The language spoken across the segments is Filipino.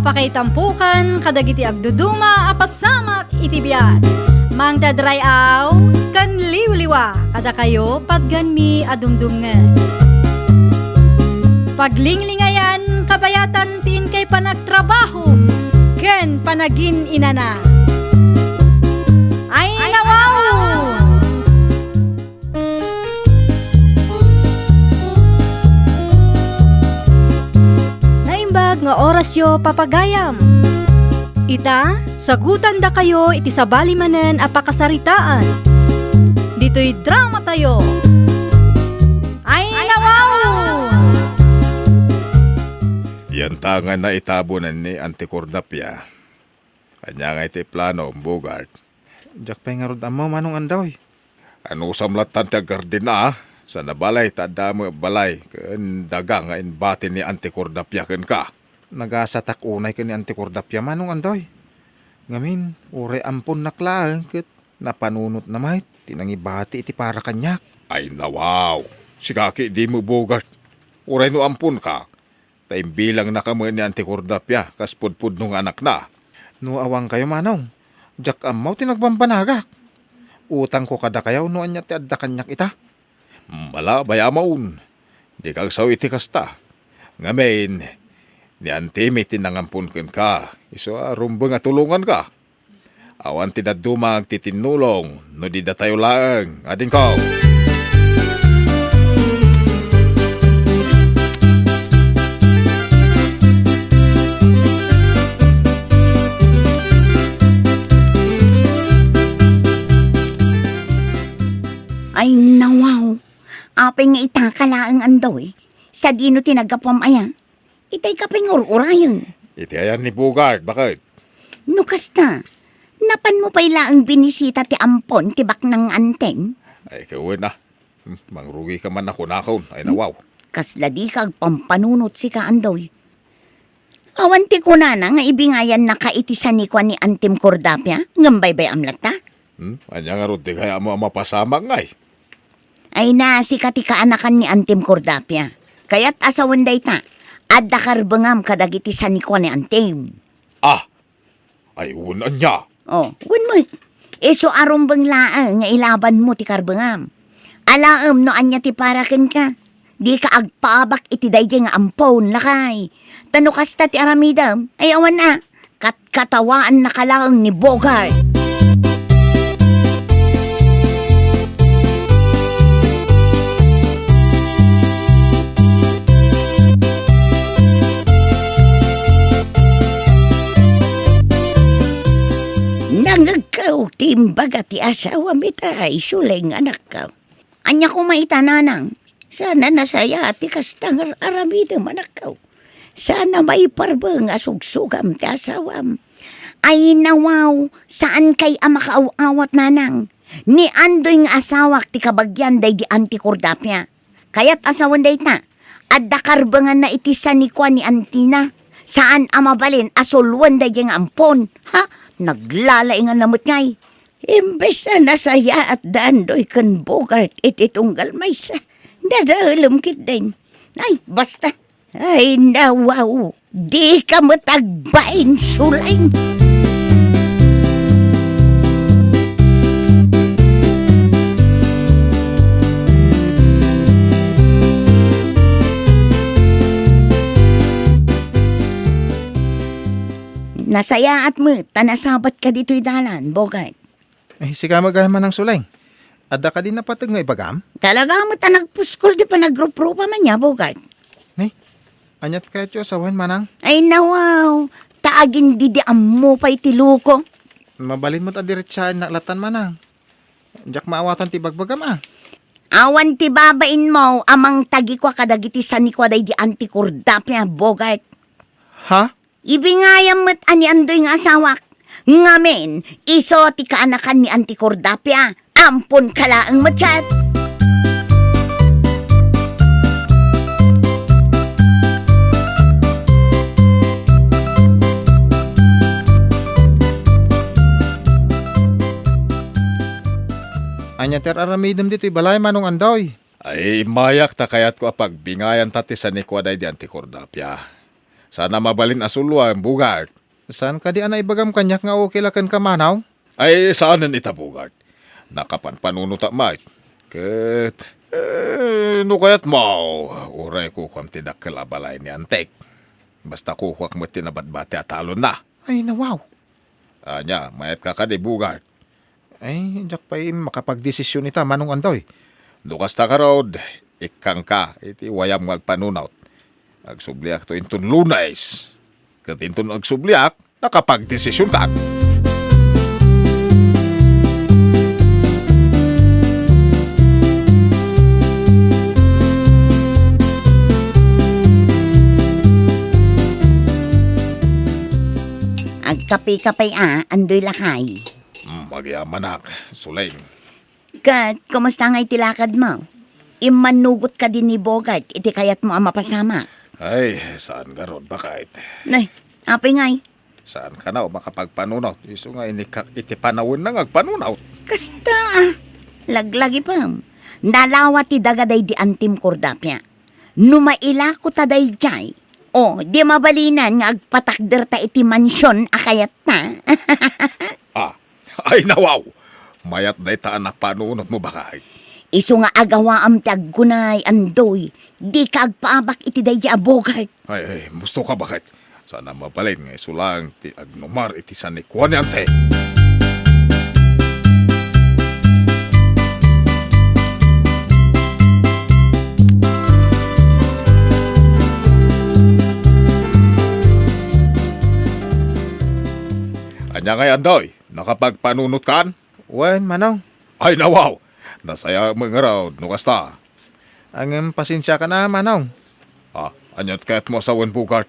apakaitampukan kadagiti agduduma apasamak iti biat. Mang dadrayaw kan liwliwa kada kayo patganmi adumdumngen. Paglinglingayan kabayatan tin kay panagtrabaho ken panagin inana. Ay nawaw! Naimbag nga orasyo papagayam. Ita, sagutan da kayo iti sabali manen apakasaritaan. Dito'y drama tayo. Ay nawaw! Yan tangan na itabunan ni Anticordapia. Kanya nga iti plano, Bogart. Jak pa nga rod mo, manong andaw. Ano samlatan ti gardina, sa nabalay tadamo balay, ken daga nga inbatin ni Anticordapia ken ka. Nagasatak unay ka ni Anticordapia, manong andaw. Ngamin, ure ampon naklaan, ket napanunot na mahit, tinangibati iti para kanyak. Ay nawaw, sikaki di mo Bogart. Uray no ampun ka. Taimbilang na kamo ni Anticordapia, kas pudpud nung anak na. No awang kayo, manong. Jak amaw tinagbambanagak. Utang ko kada kayaw no anya ti adda kanyak ita. Mala bayamaun. Di kag saw iti kasta. Ngamen, ni Antimi tinangampun ken ka. Iso rumbeng nga tulungan ka. Awan tinadumag titinulong no di da tayo laeng. Ading ko. Ay nawaw, apay nga itakalaang andoy, sa dino tinagapam aya, itay kapay ngururayon. Iti ayan ni Bogart, bakit? No kasta, napan mo pa'y ang binisita ti ampon tibak ng anteng? Ay kawin na. Mangrugi ka man ako nakon. Ay nawaw. Kasla di kag pampanunot si ka andoy. Awan ti kunana nga ibingayan na kaitisan ni kwa ni Antim Cordapia, ngambay bay amlata? Anya nga rod, di kaya mo mapasama ngay. Ay na si katika anakan ni Antim Cordapia. Kaya't asawan day ta, adda karbangam kadagiti sa ni kwa ni Antim. Ah, ay unan niya. Oh, gun mo. Iso arumbang laang nga ilaban mo ti karbangam. Alaam no anya ti paraken ka. Di ka agpaabak iti dayjay nga ampon lakay. Tano kasta ti aramidam. Ay awan na. Katawaan na kalaang ni Bogart. Nangagaw, timbaga ti asawa mita, isulay nga anak ka. Anya ko maitananang, sana nasaya ti kastang aramidam anak ka. Sana may parbang asugsugam ti asawam. Ay nawaw, saan kay amakaaw-awat nanang? Ni andoy nga asawak ti kabagyan day di Anticordapia. Kaya't asawan day ta, adda karbangan na itisan ni kwa ni Antina. Saan amabalin asulwan day nga ampon, ha? Naglalaingan namot ngay. Imbes na nasaya at dandoy kan Bogart ititunggal may sa. Dadalom kit din. Ay, basta. Ay, nawaw. Di ka matagbain sulain. Nasaya at mo, tanasabat ka dito'y dalan, Bogart. Eh, sika magayaman ng sulay. Adda ka din napatag nga ibagam? Talaga mo tanagpuskol di pa nagrup-rupa man niya, Bogart. Ni, anyat kayo tiyo asawan manang. Ay nawaw, taagin di mo pa'y tiluko. Mabalin mo ta diretsaan naklatan manang. Jak maawatan ti bagbagam ah. Awan ti babain mo, amang tagi kwa kadagiti sanikwa day di Anticordapia, Bogart. Ha? Ibingayam mo't ani andoy nga asawak. Ngamen, iso ti kaanakan ni Anticordapia. Ampon kalaang matkat. Anya ter aramidem dito'y balay manong andoy. Ay mayak ta kayat ko pagbingayan tati sa nikwaday di Anticordapia. Sana mabalin asulwa ang Bugart. Saan ka di ana ibagam kanyak nga okay lakan ka manaw? Ay, saanan ita Bugart? Nakapanpanunuta mait. Ket, no kayat mo, uray ko kam tidak kalabalay ni Antek. Basta kukwak mo tinabat-bati at talon na. Ay nawaw. Anya, mayat ka ka di Bugart. Ay, jak pa makapagdesisyon ita manong andoy. Lukas ta ka rod, ikang ka, iti wayam magpanunaut. Agsubliak to intun lunays. Ket intun agsubliak, nakapagdesisyon ka. Agkape-kapay andoy lakay. Magyamanak, Suleng. Kat, kumusta nga itilakad mo? Imanugot ka din ni Bogart, iti kayat mo ang mapasama. Ay, saan ka rod bakit? Nay, apay ngay. Saan ka na o makapagpanunaw? Iso nga iti panawin na ngagpanunaw. Kasta laglagi pa. Nalawa ti dagaday di antim kordapya. Numaila ko taday jay. O, di mabalinan nga agpatakder ta iti mansyon akayat ta. Ay nawaw! Mayat day taan na panunot mo bakit? Iso nga agawa am ti aggunay andoy. Di ka agpaabak iti day di Bogart. Ay, gusto ka bakit? Sana mapalin nga isulang ti agnomar iti sanikwan ni ante. Anya ngay andoy, nakapagpanunot kan? Wen manong. Ay nawaw! Nasaya mga raw, nukasta. Ang pasensya ka na manong. Anyat kaya't mo sa Bugart.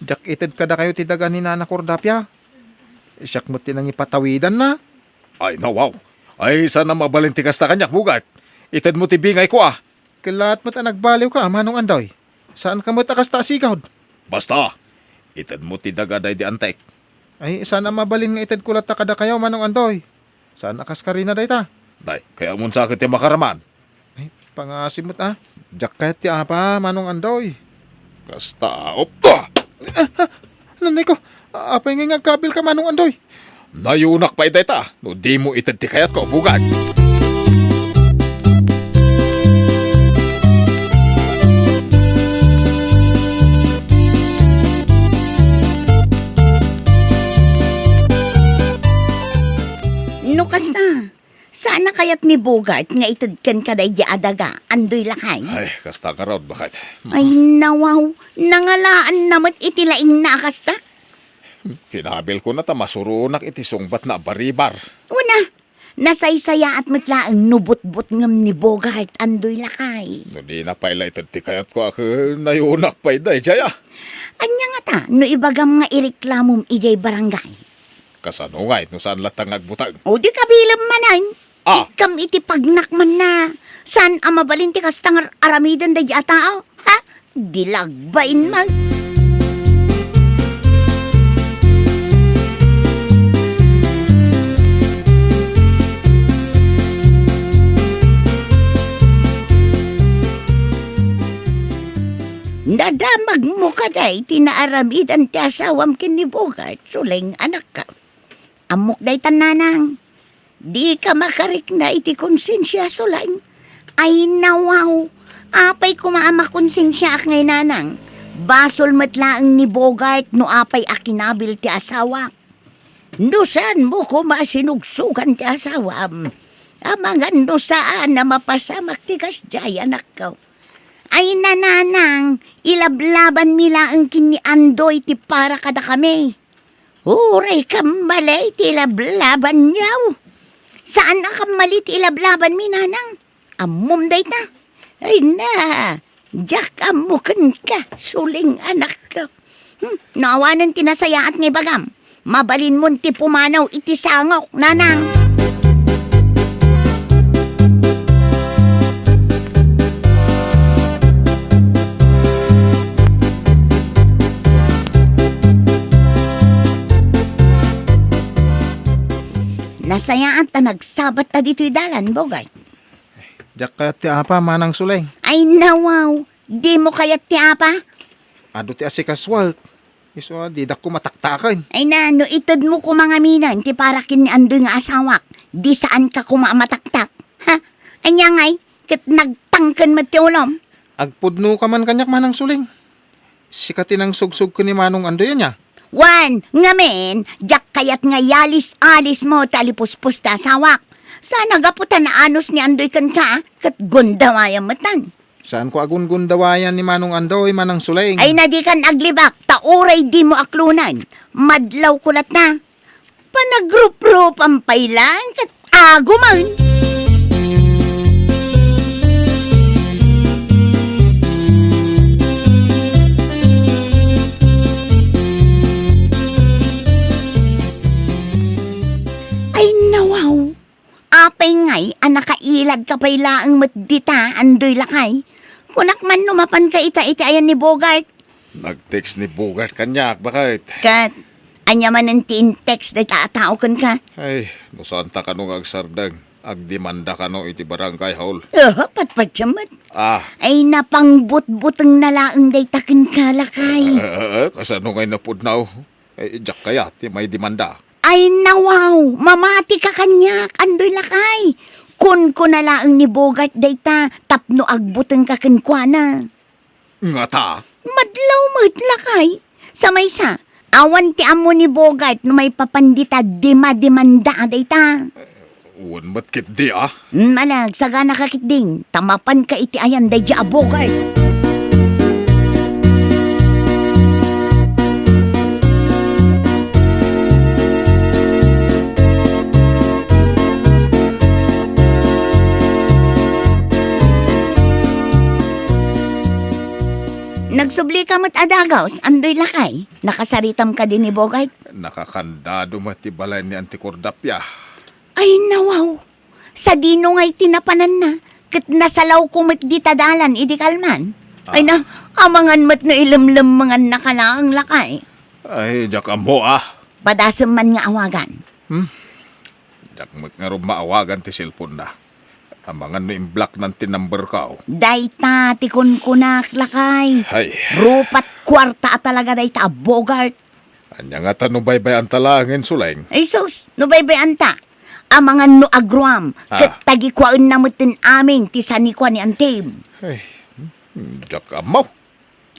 Jak ited kada kayo ti daga ni Nana Cordapia. Siyak mo tinang ipatawidan na. Ay nawaw! Ay sana mabalin ti kasta kanyak Bugart. Ited mo ti bingay ko Kalat mo ta nagbaliw ka manong andoy. Saan ka mo takasta sigawd? Basta, ited mo ti dagaday di Antek. Ay sana mabalin nga ited kulat ta kada kayo manong andoy. Saan akas ka rin na day ta? Day, kaya mun sakit ti makaraman. Ay pangasimot Jak kahit ti apa manong andoy. Kasta, opta! Nanay ko, apay nga ngagkabil ka manong andoy. Nayunak pa iday ta, no di mo ited ti kayat ko, Bugart. Nukas na. Sana kayat ni Bogart nga itadkan ka day di adaga, andoy lakay. Ay, kasta ka raw, bakit? Ay nawaw, nangalaan namat iti laing nakasta. Kinabil ko na ta masurunak iti sungbat na baribar. Una, nasaysaya at matlaang nubot-bot ngam ni Bogart, andoy lakay. No di na paila ited ti kayat ko ako nayunak pa iday, Jaya. Anya nga ta, no ibagam nga ireklamom ijay barangay. Kasano nga no saan latang agbutag. O di kabilang manan. Ikam iti pagnakman na. San ang mabalinti kastang aramidan da tao? Ha? Dilagbain mag. Nadamag mo ka day, tinaaramidan ti asawam kin ni Bogart, suling anak ka. Amok day tananang. Di ka makarik na iti konsensya sulaing. Ay nawaw, apay kumaama konsensya ak ngay nanang. Basol matlaang ni Bogart no apay akinabil ti asawa. No saan mo kumasinugsugan ti asawa? Amangan no saan na mapasamak ti kasjay anak ka. Ay nananang, ilablaban mila ang kini Andoy ti para kada kami. Huray kamalay ti ilablaban niyaw. Saan na kamali ti ilablaban mi nanang? Amom day ta. Ay na, jak amukan ka, suling anak ka. Naawanan tinasaya at ni bagam. Mabalin mo ti pumanaw iti sangok, nanang. Nasayaan ta nagsabat ta dito'y dalan, Bogart. Jak kahit ti apa manang sulay. Ay nawaw, di mo kayat ti apa? Ado ti asikas work. Iso di dak ko mataktakan. Ay na, no itod mo ko mga minan, ti para kin ni Andoy nga asawak. Di saan ka kumamataktak. Ha? Anya ngay, kat nagtangkan mo ti ulom. Agpudno ka man kanyak manang suling. Sikatin ang sugsug ko ni Manong Andoy niya. Wan, ngamen, jak kayat nga yalis-alis mo talipuspos ta asawak. Sana gaputan na anos ni Andoy kan ka, kat gundawaya matan. Saan ko agun-gun dawayan ni Manong Andoy manang suling? Ay na di kan aglibak, tauray di mo aklunan. Madlaw kulat na. Panagrup-rup ang pailan, kat aguman. Ay nawaw, apay ngay, anakailag ka pailaang matdita, Andoy lakay. Kunak man numapan ka ita-ita ayan ni Bogart. Nag-text ni Bogart kanyak, bakit? Kat, anya man ang text na taatao kan ka. Ay, nusanta ka nung agsardang. Agdemanda ka no iti barangay hall. Patpatsamat. Ah, Ay napangbut-butang nalaang day takin ka lakay. kasano ngay napudnaw? Jak kaya, ti may demanda. Ay nawaw, mamati ka kanyak, Andoy lakay. Kun ko nalaang ni Bogart day ta, tapno agbutang ka kankwana. Nga ta? Madlaw mo't lakay. Sa maysa, awan ti amo ni Bogart no may papandita demanda day ta. Uwan matkit di ah. Malag, sagana kakit ding, tamapan ka iti ayan day di a Bogart. Nagsubli ka mo't adagaws, Andoy lakay. Nakasaritam ka din ni Bogart. Nakakandado matibalay ni Antikordapya. Ay nawaw, sa dino nga'y tinapanan na. Kat nasalaw ko mo't di tadalan, idi kalman. Ay na, amangan mo't na ilamlam mga nakalaang lakay. Ay, jak ambo ah. Padasam man nga awagan. Jak nga rin maawagan ti cellphone na. Amangan no imblock ng tinumber ka. Dayta, tikon kunak lakay. Ay, Rupat kwarta at talaga dayta, Bogart. anya nga tanong baybay ang talangin suleng. Ay sus, no baybayan ta. Amangan no agruam, kat tagikwaon na mutin amin, tisanikwa ni Antim. Ay, jak amaw.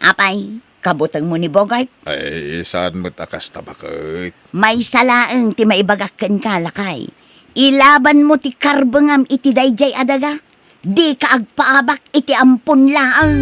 Apay, kabutang mo ni Bogart. Ay, saan mo takas tabakit? May salaang ti maibagakken ka lakay. Ilaban mo ti karbangam iti dayjay adaga. Di ka agpaabak iti ampun laang.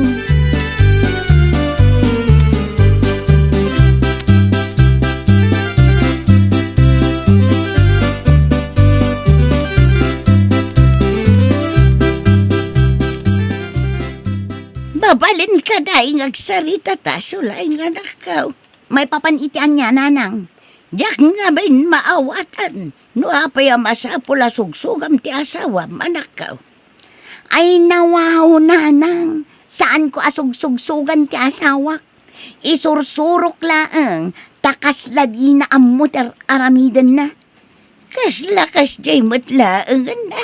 Babalin ka daing agsarita ta sulay nga nakaw. May papanitian niya, nanang. Yak nga may maawatan. No apay masapula sugsugam ti asawa, manakaw. Ay nawaw, nanang. Saan ko asugsugsugan ti asawa? Isursurok laang. Takas lagi na amutar aramidan na. Kaslakas jay matlaang na.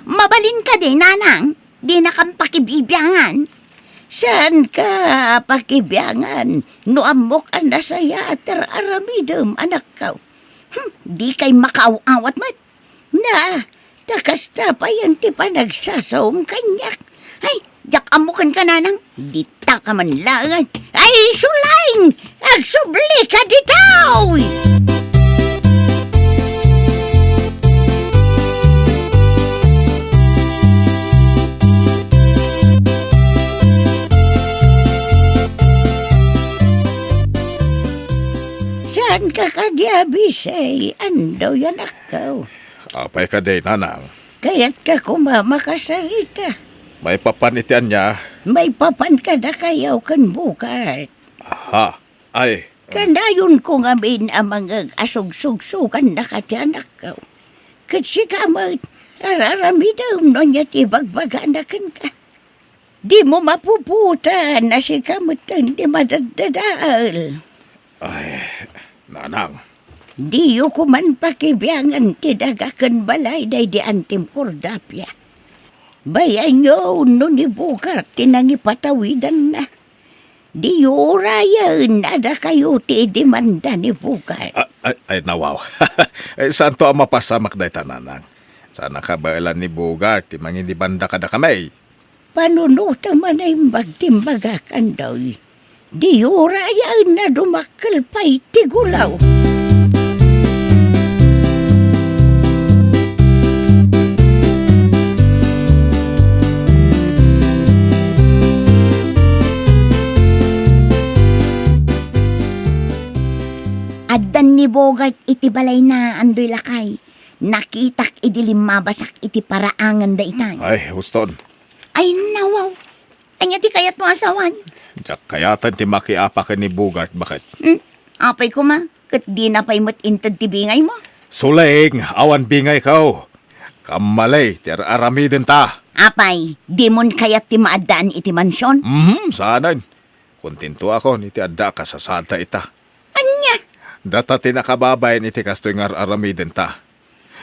Mabalin ka din, nanang. Di na kang pakibibyangan. Saan ka pakibiyangan? No amok ang nasaya at aramidam, anak ka. Di kay makauawat mat. Na, takas tapayan ti pa nagsasawom kanyak. Ay, jak amukan ka nanang. Dita ka man langan. Ay, sulaing! Agsubli ka ditaw! Saan ka kadyabisay? Ando yan akaw. Apay ka day, nanang. Kaya't ka kumamakasarita. May papanitian niya. May papan ka na kayaw kan bukat. Aha. Ay, Kanayon ko ngamin ang mga asug-sugsugan na katyanak ka. Kasi kamat, araramidam no niya tibagbaganakan ka. Di mo mapuputan na si kamutan di madadadal. ay, nanang. Di ko man pakibiyangan tidagakan balay day di Antim Cordapia. Bayan nyo no ni Bogart tinangipatawidan na. Di urayan ada kayo ti demanda ni Bugart. Ay nawaw. Ay, saan to ang mapasamak day tananang? Sana kabailan ni Bugart, ti mangin di banda kada kamay. Panunutan man ay magtimbagakan daw. Di urayan na dumakal pa'y tigulaw. Addan ni Bogart iti balay na andoy lakay. Nakitak idilim mabasak iti paraangan da itan. Ay, Houston. Ay nawaw. Anya ti kayat mo asawan. Diyak kayatan ti makiapa ka ni Bugart, bakit? Apay ko ma. Kat di na pa'y matintad ti bingay mo. Suling, awan bingay ka. Kamalay, ti aramidin ta. Apay, di mon kayat ti maadaan iti mansyon. Saanan. Kontento ako, iti adda ka sa santa ita. Anya? Data tinakababayan iti kastoy nga aramidin ta.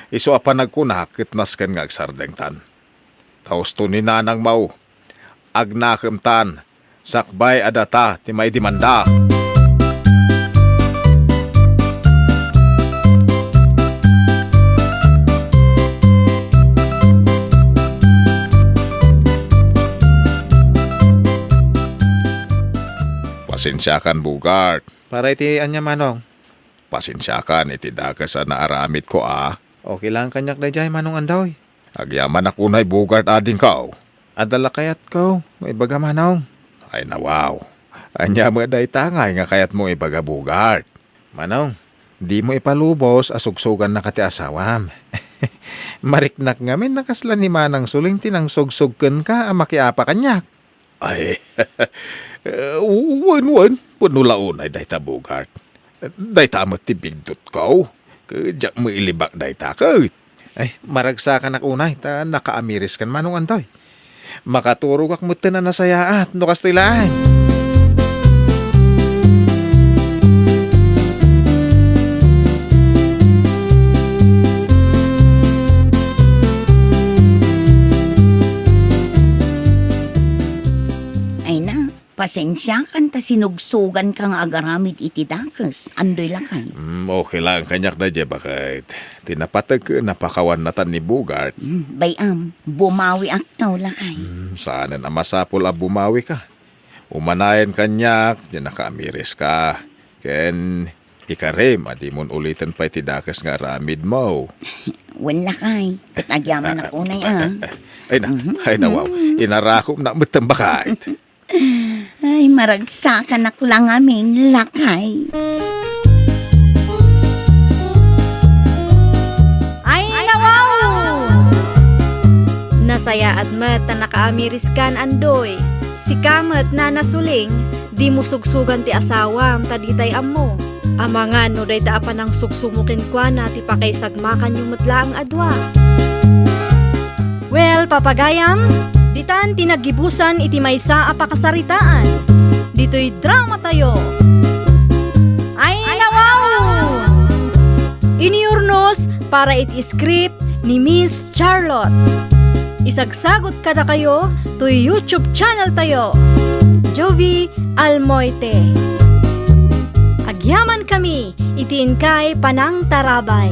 Iso apa nagkunak, kitnas kan nga agsardeng tan. Taos to ni nanang mau. Agnakam tan, sakbay adata, ti may dimanda. Pasensyakan, Bugart. Para iti anya manong. Pasensyakan, iti dakas na aramid ko Okay lang kanyak da jay manong andaw. Agyaman akunay Bugart ading kao. Adala kayat ko. May baga manong. Ay nawaw. Anya mo day tangay nga kayat mo ibaga Bugart. Manong, di mo ipalubos asugsugan na kati asawam. Mariknak ngamin nakaslan ni manang suling tinang sugsugken ka makiapa kanyak. Ay, wan, punulaon ay day ta Bugart. Day ta mo tibigdot ko. Kajak mo ilibak day ta kahit. Ay, maragsakan ak unay, ta nakaamiris kan manong antoy. Makaturog ak mo na nasayaat, no kastilaan. Ay na, pasensya kan ta sinugsugan ka nga agaramid iti dakas. Andoy lakay. Okay lang kanyak na dya bakit. Tinapatag napakawan natan ni Bugart. Bayam, bumawi aktaw lakay. Saan na masapol a bumawi ka. Umanayan kanyak, dyan nakaamiris ka. Ken, ikarem, adi mon ulitin pa itidakas nga ramid mo. Wen lakay, katagyaman ako na yan. Ay na wow, inarakom na matambakait. Ay, maragsakan ak lang amin lakay. Ay nawaw! Nasaya at mat na nakaamiris kan andoy. Si kamat na nasuling, di mo sugsugan ti asawam taditay ammo. Amangan no day ta apan ang sugsumukin kwa na ti pakaysagmakan yung matlaang adwa. Well, papagayam, ditan tinagibusan iti maysa a pakasaritaan. Dito'y drama tayo. Ay nawaw! Iniurnos para iti script ni Miss Charlotte. Isagsagot kada kayo to YouTube channel tayo. Jovi Almoite. Agyaman kami, itiin kay Panang Tarabay.